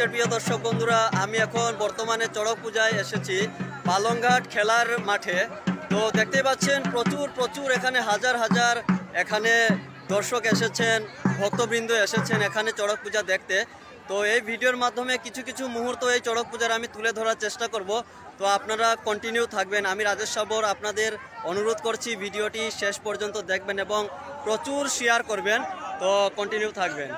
নমস্কার প্রিয় দর্শক বন্ধুরা, আমি এখন বর্তমানে চড়ক পূজায় এসেছি পালংঘাট খেলার মাঠে। তো দেখতেই পাচ্ছেন প্রচুর এখানে হাজার হাজার এখানে দর্শক এসেছেন, ভক্তবৃন্দ এসেছেন এখানে চড়ক পূজা দেখতে। তো এই ভিডিওর মাধ্যমে কিছু মুহূর্ত এই চড়ক পূজার আমি তুলে ধরার চেষ্টা করব। তো আপনারা কন্টিনিউ থাকবেন। আমি রাজেশ সাবর আপনাদের অনুরোধ করছি ভিডিওটি শেষ পর্যন্ত দেখবেন এবং প্রচুর শেয়ার করবেন। তো কন্টিনিউ থাকবেন।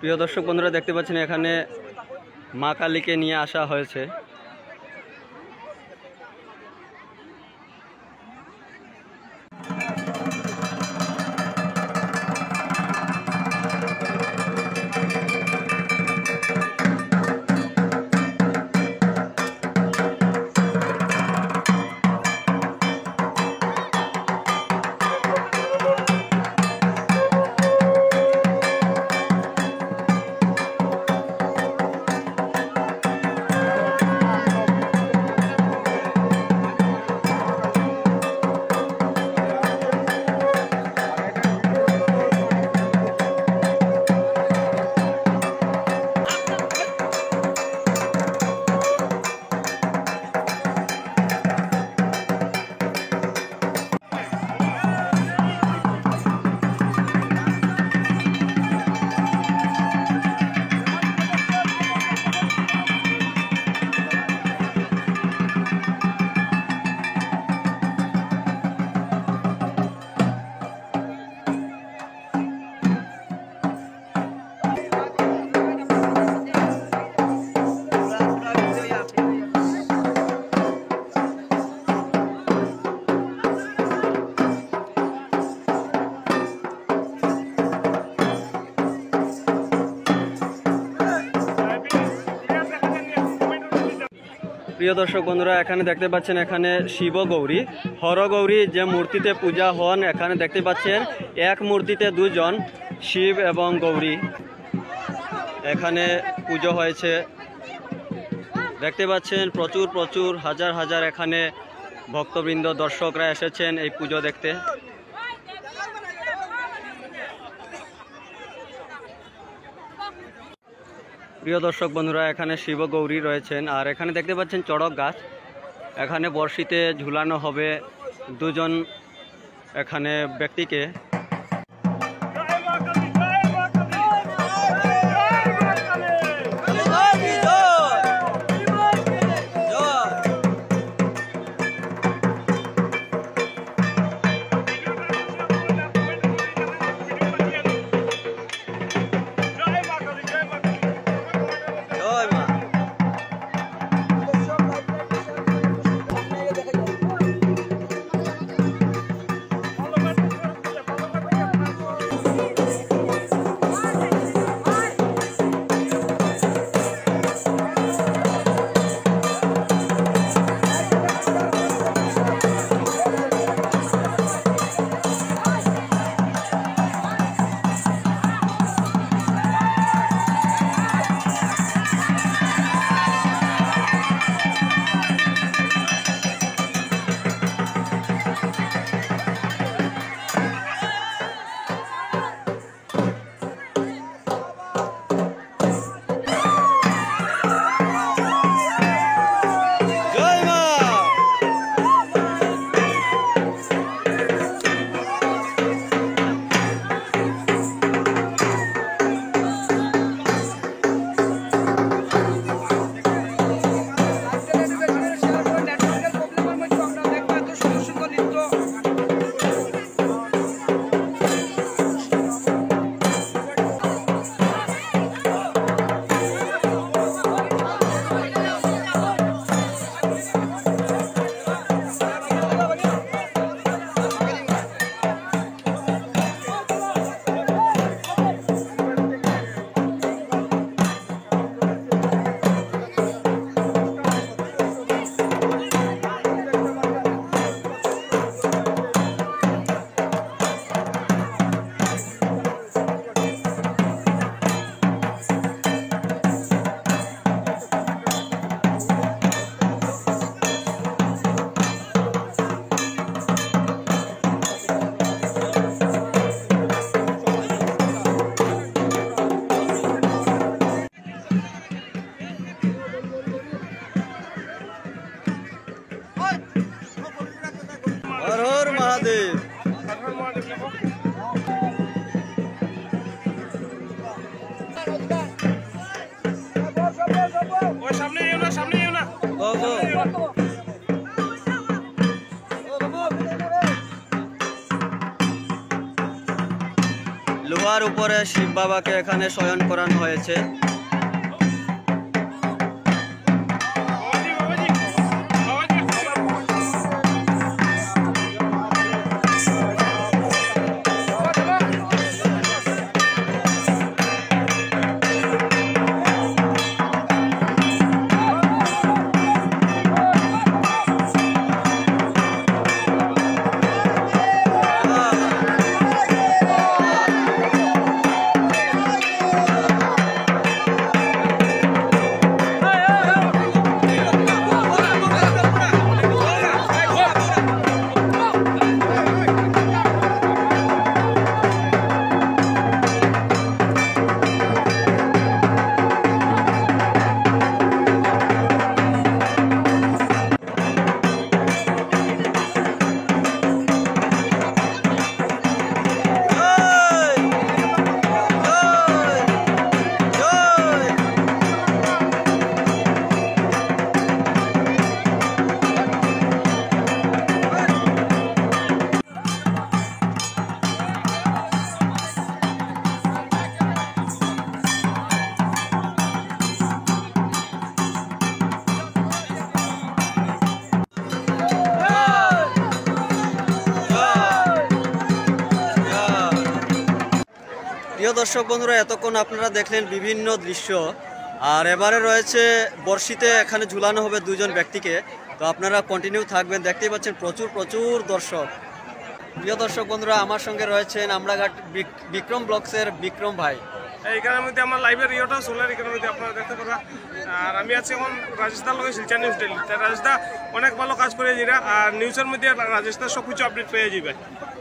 প্রিয় দর্শক বন্ধুরা, দেখতে পাচ্ছেন এখানে মা কালীকে নিয়ে আসা হয়েছে। প্রিয় দর্শক বন্ধুরা, এখানে দেখতে পাচ্ছেন এখানে শিব গৌরী, হরগৌরী যে মূর্তিতে পূজা হন। এখানে দেখতে পাচ্ছেন এক মূর্তিতে দুজন শিব এবং গৌরী এখানে পুজো হয়েছে। দেখতে পাচ্ছেন প্রচুর প্রচুর হাজার হাজার এখানে ভক্তবৃন্দ দর্শকরা এসেছেন এই পুজো দেখতে। প্রিয় দর্শক বন্ধুরা, এখানে শিব গৌরী রয়েছেন। আর এখানে দেখতে পাচ্ছেন চড়ক গাছ, এখানে বর্ষিতে ঝুলানো হবে দুজন এখানে ব্যক্তিকে। হর হর মহাদেব। লোহার উপরে শিব বাবাকে এখানে শয়ন করানো হয়েছে। প্রিয় দর্শক বন্ধুরা, এতক্ষণ আপনারা দেখলেন বিভিন্ন দৃশ্য আর এবারে রয়েছে বর্ষিতে, এখানে ঝুলানো হবে 2 জন ব্যক্তিকে। তো আপনারা কন্টিনিউ থাকবেন, দেখতেই পাচ্ছেন প্রচুর প্রচুর দর্শক। প্রিয় দর্শক বন্ধুরা, আমার সঙ্গে রয়েছেন আমরাঘাট বিক্রম ব্লগসের বিক্রম ভাই। এইখানের মধ্যে আমার লাইভের ইয়েটাও সোলার এখানের মধ্যে আপনারা দেখতে পারা। আর আমি আছি এখন রাজেশদার লগে শিলচর নিউজ ডেলি। রাজেশদা অনেক ভালো কাজ করে যারা, আর নিউজের মধ্যে রাজেশদা সব কিছু আপডেট পেয়ে যাবে,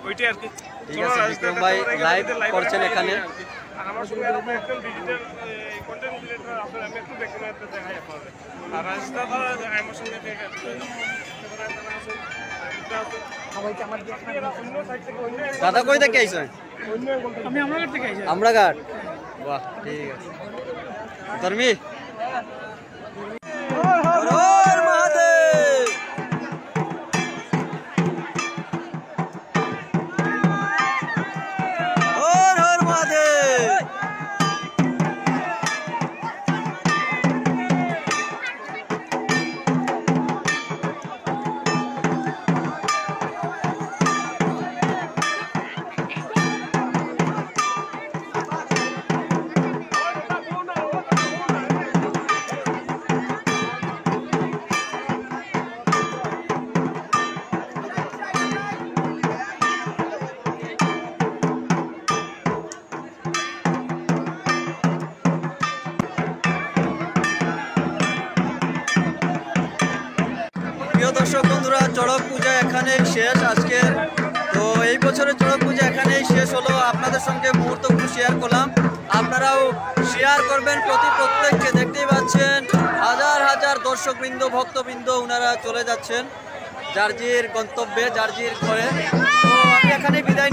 ওইটাই আর কি। ঠিক আছে, বিক্রম ভাই লাইভ করছেন এখানে। আর আমার সঙ্গে একদম ডিজিটাল কন্টেন্ট ক্রিয়েটর আপনারা, আমি একটু দেখতে দেখাই আপনাদের। আর রাজেশদা আমার সঙ্গে দাদা কই থেকে আইছেন? আমি আমরাঘাট থেকে আইছি। আমরাঘাট, বাহ ঠিক আছে। ধর্মী হর মহাদেব। হর হর মহাদেব। প্রিয় দর্শক বন্ধুরা, চড়ক পূজা এখানেই শেষ আজকের। তো এই বছরের চড়ক পূজা এখানেই শেষ হলো। আপনাদের সঙ্গে মুহূর্তগুলো শেয়ার করলাম, আপনারাও শেয়ার করবেন। প্রত্যেককে দেখতেই পাচ্ছেন হাজার হাজার দর্শকবৃন্দ, ভক্তবৃন্দ, ওনারা চলে যাচ্ছেন যার জির গন্তব্যে, যার জির ঘরে। তো আমি এখানে বিদায়